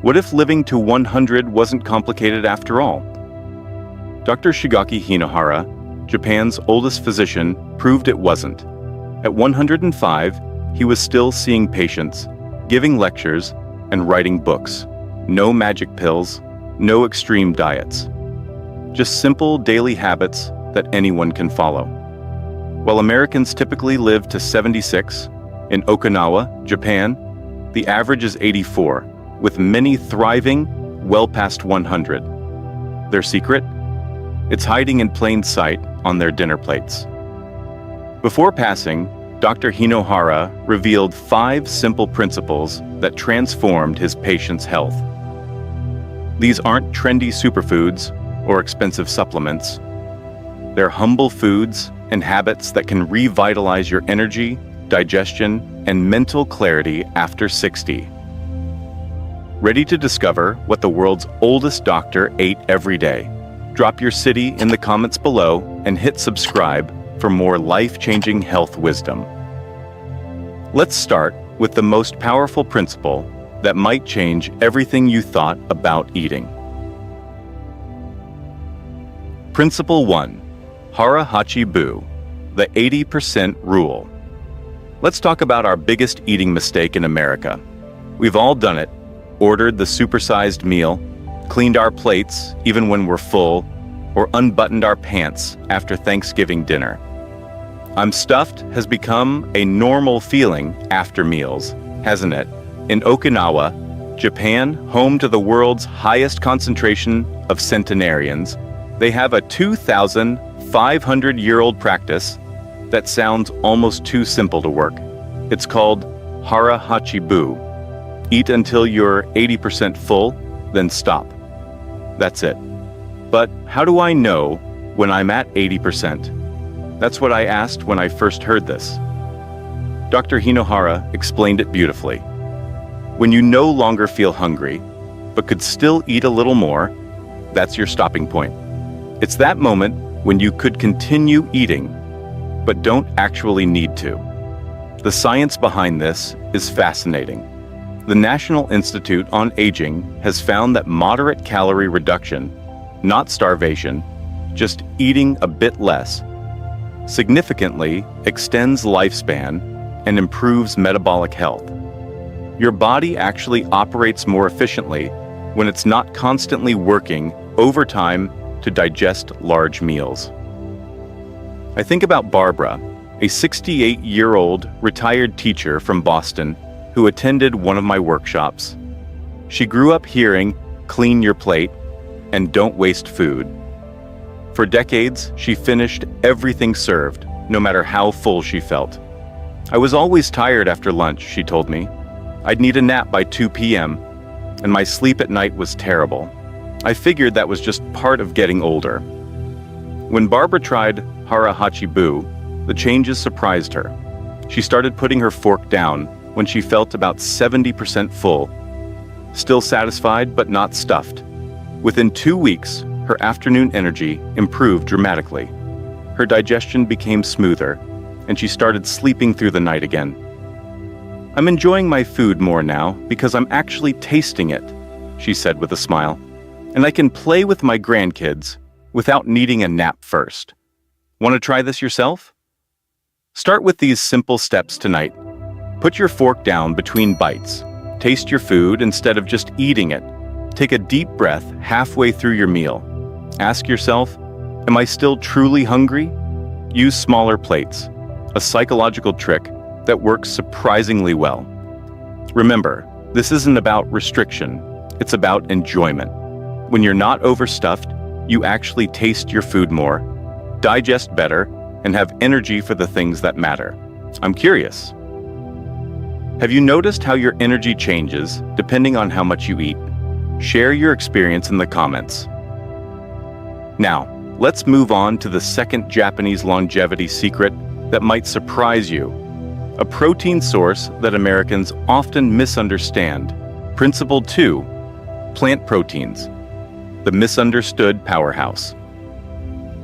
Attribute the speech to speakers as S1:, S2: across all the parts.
S1: What if living to 100 wasn't complicated after all? Dr. Shigeaki Hinohara, Japan's oldest physician, proved it wasn't. At 105, he was still seeing patients, giving lectures, and writing books. No magic pills, no extreme diets. Just simple daily habits that anyone can follow. While Americans typically live to 76, in Okinawa, Japan, the average is 84, with many thriving well past 100. Their secret? It's hiding in plain sight on their dinner plates. Before passing, Dr. Hinohara revealed 5 simple principles that transformed his patients' health. These aren't trendy superfoods or expensive supplements. They're humble foods and habits that can revitalize your energy, digestion, and mental clarity after 60. Ready to discover what the world's oldest doctor ate every day? Drop your city in the comments below and hit subscribe for more life-changing health wisdom. Let's start with the most powerful principle that might change everything you thought about eating. Principle 1. Hara Hachi Bu, the 80% rule. Let's talk about our biggest eating mistake in America. We've all done it. Ordered the supersized meal, cleaned our plates even when we're full, or unbuttoned our pants after Thanksgiving dinner. I'm stuffed has become a normal feeling after meals, hasn't it? In Okinawa, Japan, home to the world's highest concentration of centenarians, they have a 2,500-year-old practice that sounds almost too simple to work. It's called Hara Hachi Bu. Eat until you're 80% full, then stop. That's it. But how do I know when I'm at 80%? That's what I asked when I first heard this. Dr. Hinohara explained it beautifully. When you no longer feel hungry, but could still eat a little more, that's your stopping point. It's that moment when you could continue eating, but don't actually need to. The science behind this is fascinating. The National Institute on Aging has found that moderate calorie reduction, not starvation, just eating a bit less, significantly extends lifespan and improves metabolic health. Your body actually operates more efficiently when it's not constantly working overtime to digest large meals. I think about Barbara, a 68-year-old retired teacher from Boston who attended one of my workshops. She grew up hearing, "Clean your plate," and "Don't waste food." For decades, she finished everything served, no matter how full she felt. "I was always tired after lunch," she told me. "I'd need a nap by 2 p.m., and my sleep at night was terrible. I figured that was just part of getting older." When Barbara tried Hara Hachi Bu, the changes surprised her. She started putting her fork down when she felt about 70% full, still satisfied but not stuffed. Within 2 weeks, her afternoon energy improved dramatically. Her digestion became smoother, and she started sleeping through the night again. "I'm enjoying my food more now because I'm actually tasting it," she said with a smile. "And I can play with my grandkids without needing a nap first." Want to try this yourself? Start with these simple steps tonight. Put your fork down between bites. Taste your food instead of just eating it. Take a deep breath halfway through your meal. Ask yourself, am I still truly hungry? Use smaller plates, a psychological trick that works surprisingly well. Remember, this isn't about restriction, it's about enjoyment. When you're not overstuffed, you actually taste your food more, digest better, and have energy for the things that matter. I'm curious. Have you noticed how your energy changes depending on how much you eat? Share your experience in the comments. Now, let's move on to the second Japanese longevity secret that might surprise you. A protein source that Americans often misunderstand. Principle 2, plant proteins, the misunderstood powerhouse.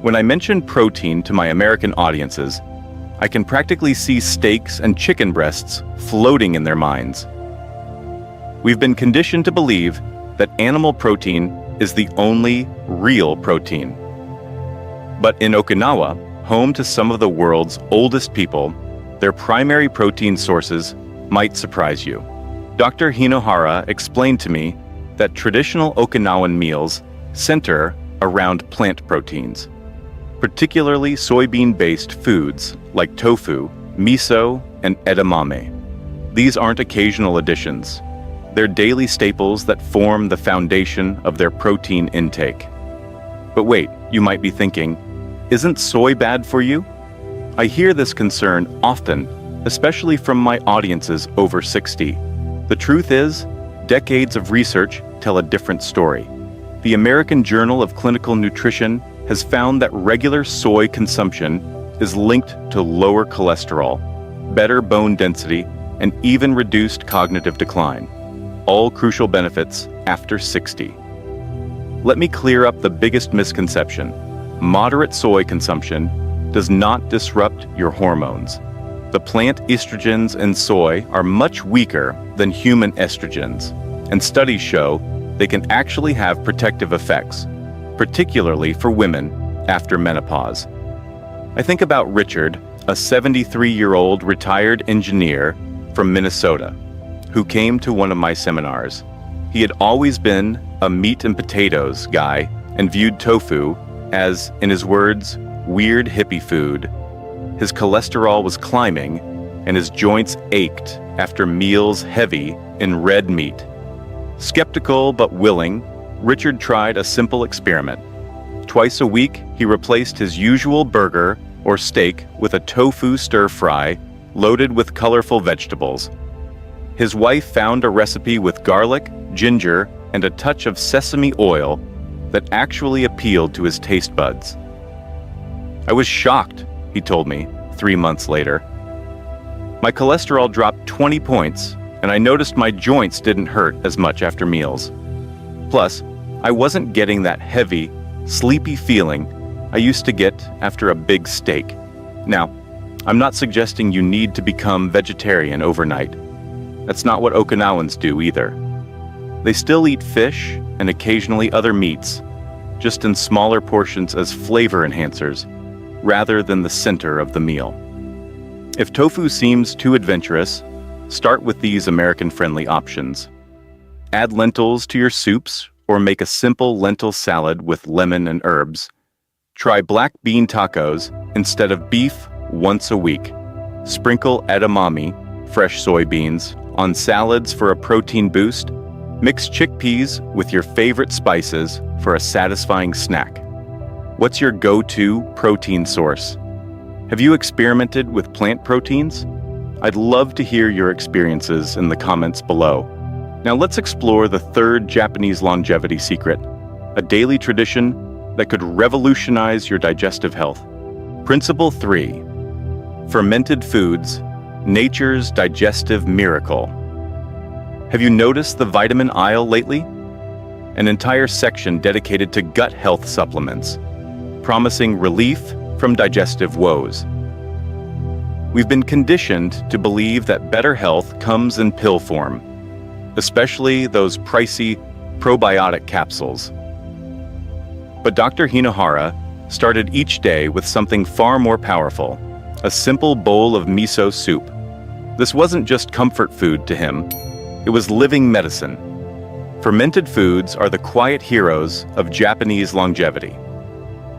S1: When I mention protein to my American audiences, I can practically see steaks and chicken breasts floating in their minds. We've been conditioned to believe that animal protein is the only real protein. But in Okinawa, home to some of the world's oldest people, their primary protein sources might surprise you. Dr. Hinohara explained to me that traditional Okinawan meals center around plant proteins, particularly soybean-based foods like tofu, miso, and edamame. These aren't occasional additions. They're daily staples that form the foundation of their protein intake. But wait, you might be thinking, isn't soy bad for you? I hear this concern often, especially from my audiences over 60. The truth is, decades of research tell a different story. The American Journal of Clinical Nutrition has found that regular soy consumption is linked to lower cholesterol, better bone density, and even reduced cognitive decline. All crucial benefits after 60. Let me clear up the biggest misconception. Moderate soy consumption does not disrupt your hormones. The plant estrogens in soy are much weaker than human estrogens, and studies show they can actually have protective effects, particularly for women after menopause. I think about Richard, a 73-year-old retired engineer from Minnesota, who came to one of my seminars. He had always been a meat and potatoes guy and viewed tofu as, in his words, weird hippie food. His cholesterol was climbing and his joints ached after meals heavy in red meat. Skeptical but willing, Richard tried a simple experiment. Twice a week, he replaced his usual burger or steak with a tofu stir-fry loaded with colorful vegetables. His wife found a recipe with garlic, ginger, and a touch of sesame oil that actually appealed to his taste buds. I was shocked, he told me 3 months later. My cholesterol dropped 20 points, and I noticed my joints didn't hurt as much after meals. Plus, I wasn't getting that heavy, sleepy feeling I used to get after a big steak. Now, I'm not suggesting you need to become vegetarian overnight. That's not what Okinawans do either. They still eat fish and occasionally other meats, just in smaller portions as flavor enhancers, rather than the center of the meal. If tofu seems too adventurous, start with these American-friendly options. Add lentils to your soups or make a simple lentil salad with lemon and herbs. Try black bean tacos instead of beef once a week. Sprinkle edamame, fresh soybeans, on salads for a protein boost. Mix chickpeas with your favorite spices for a satisfying snack. What's your go-to protein source? Have you experimented with plant proteins? I'd love to hear your experiences in the comments below. Now let's explore the third Japanese longevity secret, a daily tradition that could revolutionize your digestive health. Principle 3. Fermented foods, nature's digestive miracle. Have you noticed the vitamin aisle lately? An entire section dedicated to gut health supplements, promising relief from digestive woes. We've been conditioned to believe that better health comes in pill form, especially those pricey probiotic capsules. But Dr. Hinohara started each day with something far more powerful, a simple bowl of miso soup. This wasn't just comfort food to him, it was living medicine. Fermented foods are the quiet heroes of Japanese longevity.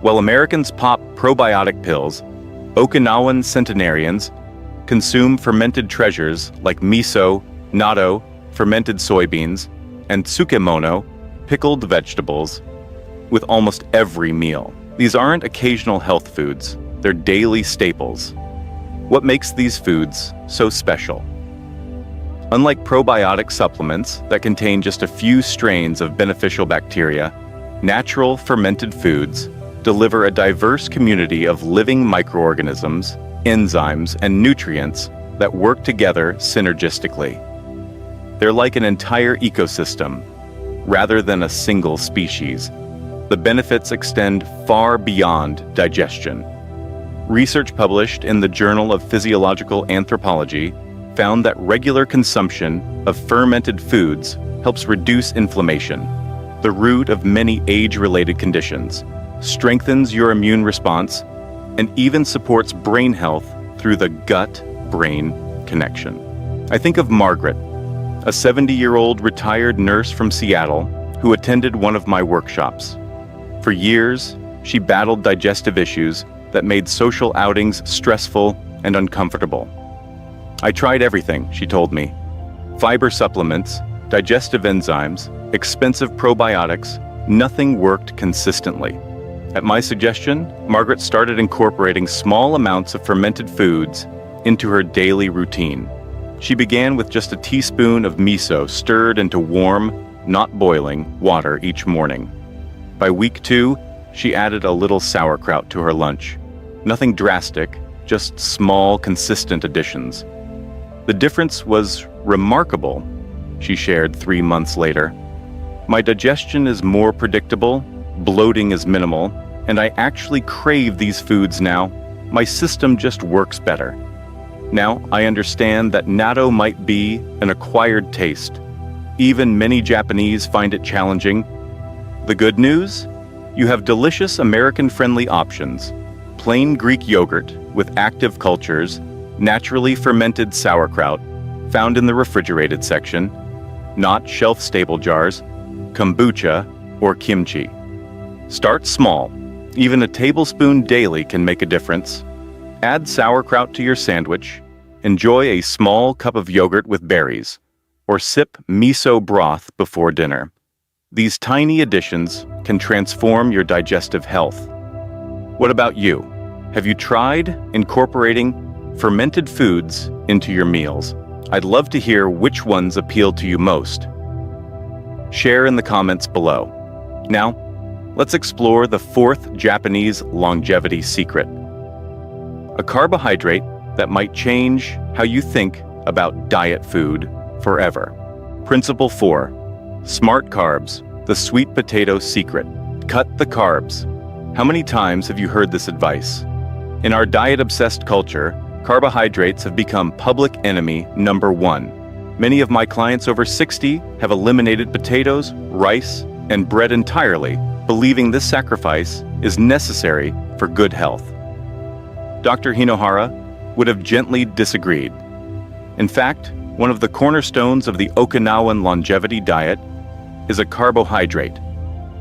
S1: While Americans pop probiotic pills, Okinawan centenarians consume fermented treasures like miso, natto, fermented soybeans, and tsukemono, pickled vegetables, with almost every meal. These aren't occasional health foods, they're daily staples. What makes these foods so special? Unlike probiotic supplements that contain just a few strains of beneficial bacteria, natural fermented foods deliver a diverse community of living microorganisms, enzymes, and nutrients that work together synergistically. They're like an entire ecosystem, rather than a single species. The benefits extend far beyond digestion. Research published in the Journal of Physiological Anthropology found that regular consumption of fermented foods helps reduce inflammation, the root of many age-related conditions, strengthens your immune response, and even supports brain health through the gut-brain connection. I think of Margaret, a 70-year-old retired nurse from Seattle who attended one of my workshops. For years, she battled digestive issues that made social outings stressful and uncomfortable. I tried everything, she told me. Fiber supplements, digestive enzymes, expensive probiotics, nothing worked consistently. At my suggestion, Margaret started incorporating small amounts of fermented foods into her daily routine. She began with just a teaspoon of miso stirred into warm, not boiling, water each morning. By week 2, she added a little sauerkraut to her lunch. Nothing drastic, just small, consistent additions. The difference was remarkable, she shared 3 months later. My digestion is more predictable, bloating is minimal, and I actually crave these foods now. My system just works better. Now, I understand that natto might be an acquired taste. Even many Japanese find it challenging. The good news? You have delicious American-friendly options. Plain Greek yogurt with active cultures, naturally fermented sauerkraut, found in the refrigerated section, not shelf-stable jars, kombucha, or kimchi. Start small. Even a tablespoon daily can make a difference. Add sauerkraut to your sandwich, enjoy a small cup of yogurt with berries, or sip miso broth before dinner. These tiny additions can transform your digestive health. What about you? Have you tried incorporating fermented foods into your meals? I'd love to hear which ones appeal to you most. Share in the comments below. Now, let's explore the 4th Japanese longevity secret. A carbohydrate that might change how you think about diet food forever. Principle 4. Smart carbs, the sweet potato secret. Cut the carbs. How many times have you heard this advice? In our diet-obsessed culture, carbohydrates have become public enemy number 1. Many of my clients over 60 have eliminated potatoes, rice, and bread entirely, believing this sacrifice is necessary for good health. Dr. Hinohara would have gently disagreed. In fact, one of the cornerstones of the Okinawan longevity diet is a carbohydrate,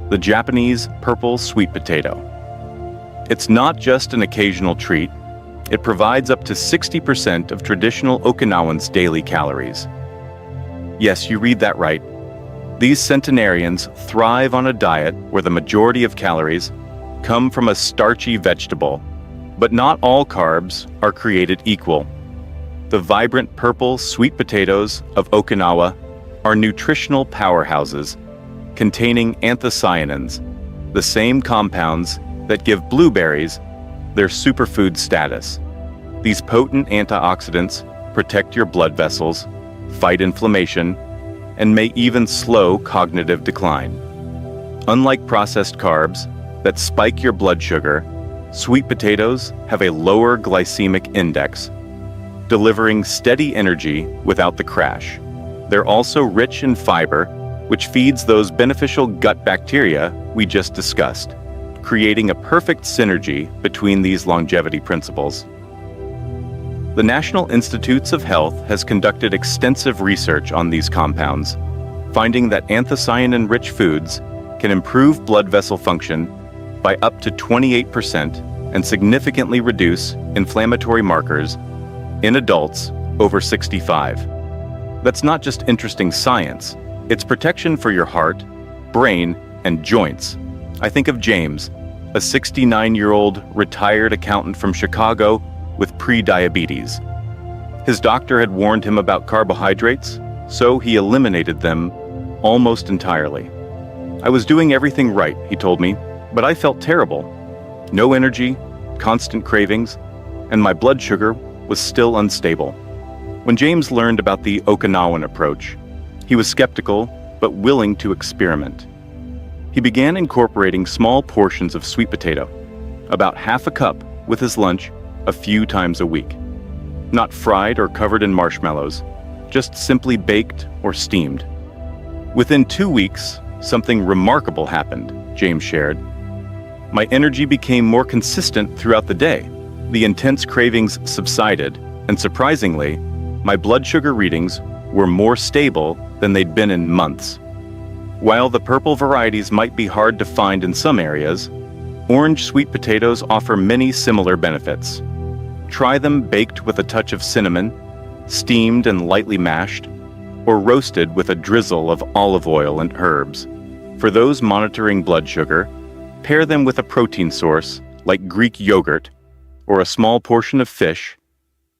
S1: the Japanese purple sweet potato. It's not just an occasional treat, it provides up to 60% of traditional Okinawans' daily calories. Yes, you read that right. These centenarians thrive on a diet where the majority of calories come from a starchy vegetable. But not all carbs are created equal. The vibrant purple sweet potatoes of Okinawa are nutritional powerhouses containing anthocyanins, the same compounds that give blueberries their superfood status. These potent antioxidants protect your blood vessels, fight inflammation, and may even slow cognitive decline. Unlike processed carbs that spike your blood sugar, sweet potatoes have a lower glycemic index, delivering steady energy without the crash. They're also rich in fiber, which feeds those beneficial gut bacteria we just discussed, creating a perfect synergy between these longevity principles. The National Institutes of Health has conducted extensive research on these compounds, finding that anthocyanin-rich foods can improve blood vessel function by up to 28% and significantly reduce inflammatory markers in adults over 65. That's not just interesting science, it's protection for your heart, brain, and joints. I think of James, a 69-year-old retired accountant from Chicago with pre-diabetes. His doctor had warned him about carbohydrates, so he eliminated them almost entirely. I was doing everything right, he told me, but I felt terrible. No energy, constant cravings, and my blood sugar was still unstable. When James learned about the Okinawan approach, he was skeptical but willing to experiment. He began incorporating small portions of sweet potato, about half a cup with his lunch, a few times a week. not fried or covered in marshmallows, just simply baked or steamed. Within 2 weeks, something remarkable happened, James shared. My energy became more consistent throughout the day. The intense cravings subsided, and surprisingly, my blood sugar readings were more stable than they'd been in months. While the purple varieties might be hard to find in some areas, orange sweet potatoes offer many similar benefits. Try them baked with a touch of cinnamon, steamed and lightly mashed, or roasted with a drizzle of olive oil and herbs. For those monitoring blood sugar, pair them with a protein source like Greek yogurt or a small portion of fish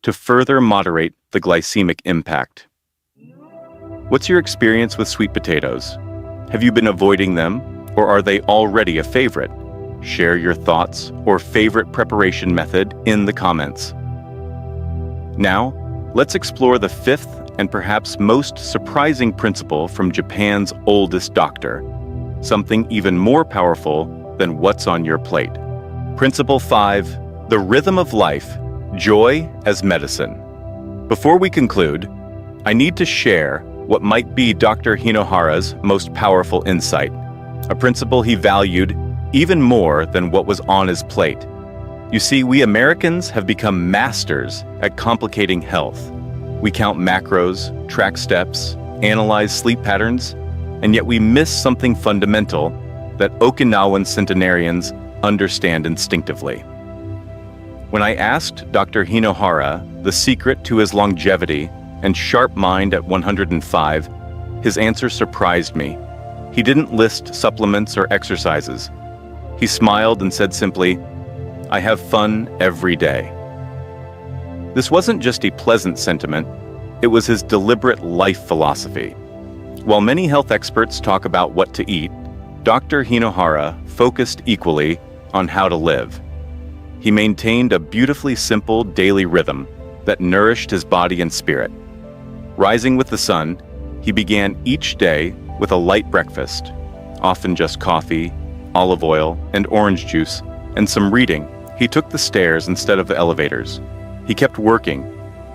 S1: to further moderate the glycemic impact. What's your experience with sweet potatoes? Have you been avoiding them, or are they already a favorite? Share your thoughts or favorite preparation method in the comments. Now, let's explore the fifth and perhaps most surprising principle from Japan's oldest doctor, something even more powerful than what's on your plate. Principle 5, the rhythm of life, joy as medicine. Before we conclude, I need to share what might be Dr. Hinohara's most powerful insight, a principle he valued even more than what was on his plate. You see, we Americans have become masters at complicating health. We count macros, track steps, analyze sleep patterns, and yet we miss something fundamental that Okinawan centenarians understand instinctively. When I asked Dr. Hinohara the secret to his longevity and sharp mind at 105, his answer surprised me. He didn't list supplements or exercises. He smiled and said simply, "I have fun every day." This wasn't just a pleasant sentiment, it was his deliberate life philosophy. While many health experts talk about what to eat, Dr. Hinohara focused equally on how to live. He maintained a beautifully simple daily rhythm that nourished his body and spirit. Rising with the sun, he began each day with a light breakfast, often just coffee, olive oil, and orange juice, and some reading. He took the stairs instead of the elevators. He kept working,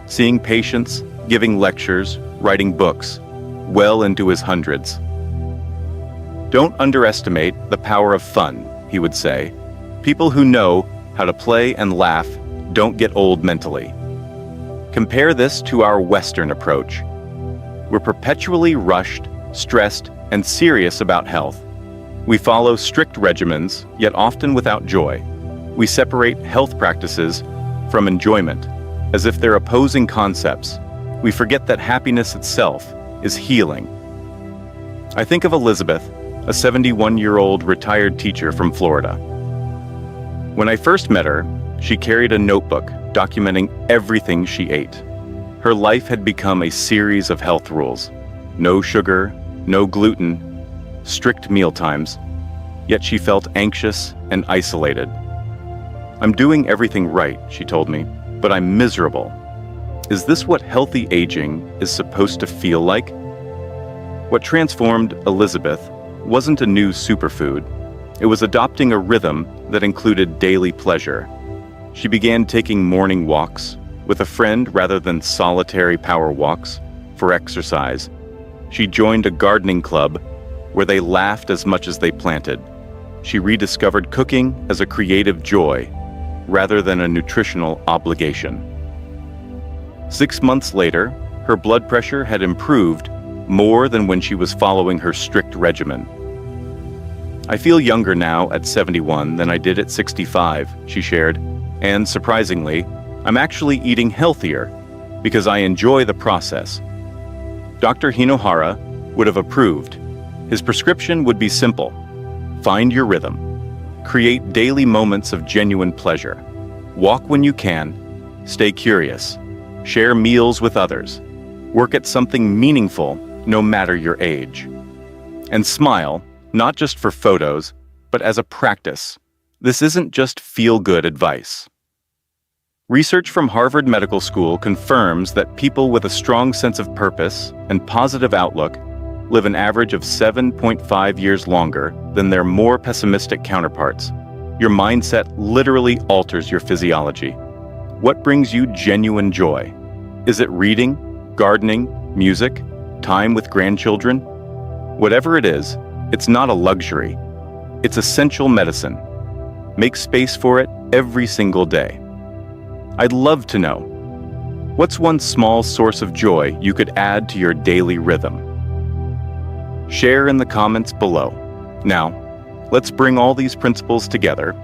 S1: seeing patients, giving lectures, writing books, well into his hundreds. Don't underestimate the power of fun, he would say. People who know how to play and laugh don't get old mentally. Compare this to our Western approach. We're perpetually rushed, stressed, and serious about health. We follow strict regimens, yet often without joy. We separate health practices from enjoyment, as if they're opposing concepts. We forget that happiness itself is healing. I think of Elizabeth, a 71-year-old retired teacher from Florida. When I first met her, she carried a notebook documenting everything she ate. Her life had become a series of health rules. No sugar, no gluten, strict meal times, yet she felt anxious and isolated. "I'm doing everything right," she told me, "but I'm miserable. Is this what healthy aging is supposed to feel like?" What transformed Elizabeth wasn't a new superfood. It was adopting a rhythm that included daily pleasure. She began taking morning walks with a friend rather than solitary power walks for exercise. She joined a gardening club where they laughed as much as they planted. She rediscovered cooking as a creative joy rather than a nutritional obligation. 6 months later, her blood pressure had improved more than when she was following her strict regimen. "I feel younger now at 71 than I did at 65, she shared, "and surprisingly, I'm actually eating healthier because I enjoy the process." Dr. Hinohara would have approved. His prescription would be simple. Find your rhythm. Create daily moments of genuine pleasure. Walk when you can. Stay curious. Share meals with others. Work at something meaningful no matter your age. And smile, not just for photos, but as a practice. This isn't just feel-good advice. Research from Harvard Medical School confirms that people with a strong sense of purpose and positive outlook live an average of 7.5 years longer than their more pessimistic counterparts. Your mindset literally alters your physiology. What brings you genuine joy? Is it reading, gardening, music, time with grandchildren? Whatever it is, it's not a luxury. It's essential medicine. Make space for it every single day. I'd love to know, what's one small source of joy you could add to your daily rhythm? Share in the comments below. Now, let's bring all these principles together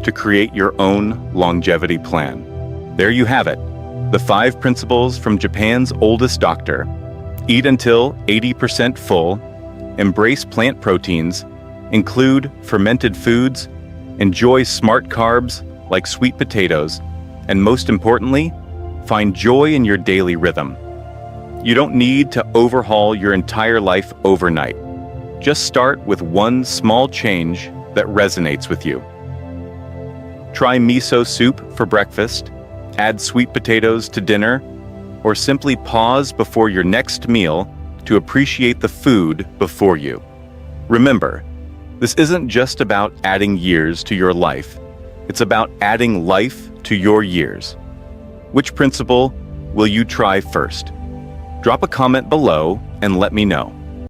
S1: to create your own longevity plan. There you have it, the 5 principles from Japan's oldest doctor. Eat until 80% full, embrace plant proteins, include fermented foods, enjoy smart carbs like sweet potatoes, and most importantly, find joy in your daily rhythm. You don't need to overhaul your entire life overnight. Just start with one small change that resonates with you. Try miso soup for breakfast, add sweet potatoes to dinner, or simply pause before your next meal to appreciate the food before you. Remember, this isn't just about adding years to your life. It's about adding life to your years. Which principle will you try first? Drop a comment below and let me know.